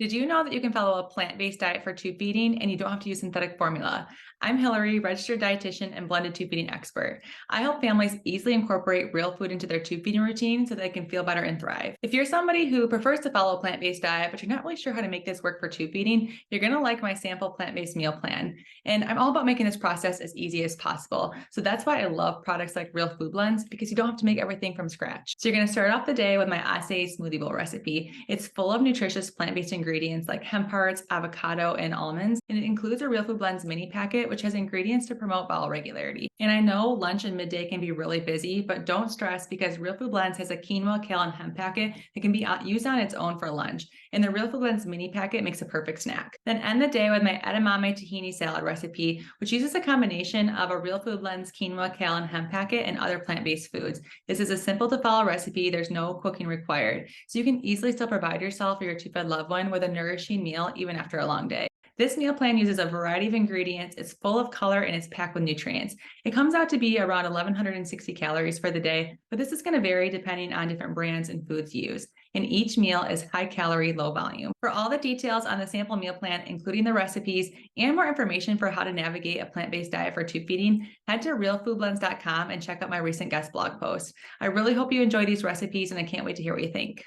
Did you know that you can follow a plant-based diet for tube feeding and you don't have to use synthetic formula? I'm Hilarie, registered dietitian and blended tube feeding expert. I help families easily incorporate real food into their tube feeding routine so they can feel better and thrive. If you're somebody who prefers to follow a plant-based diet, but you're not really sure how to make this work for tube feeding, you're going to like my sample plant-based meal plan. And I'm all about making this process as easy as possible. So that's why I love products like Real Food Blends, because you don't have to make everything from scratch. So you're going to start off the day with my Acai Smoothie Bowl recipe. It's full of nutritious plant-based ingredients like hemp hearts, avocado, and almonds, and it includes a Real Food Blends mini packet, which has ingredients to promote bowel regularity. And I know lunch and midday can be really busy, but don't stress because Real Food Blends has a quinoa, kale, and hemp packet that can be used on its own for lunch. And the Real Food Blends mini packet makes a perfect snack. Then end the day with my Edamame Salad recipe, which uses a combination of a Real Food Blends quinoa, kale, and hemp packet and other plant-based foods. This is a simple to follow recipe. There's no cooking required. So you can easily still provide yourself or your tube-fed loved one with a nourishing meal even after a long day. This meal plan uses a variety of ingredients, it's full of color, and it's packed with nutrients. It comes out to be around 1,160 calories for the day, but this is going to vary depending on different brands and foods used. And each meal is high calorie, low volume. For all the details on the sample meal plan, including the recipes and more information for how to navigate a plant-based diet for tube feeding, head to realfoodblends.com and check out my recent guest blog post. I really hope you enjoy these recipes and I can't wait to hear what you think.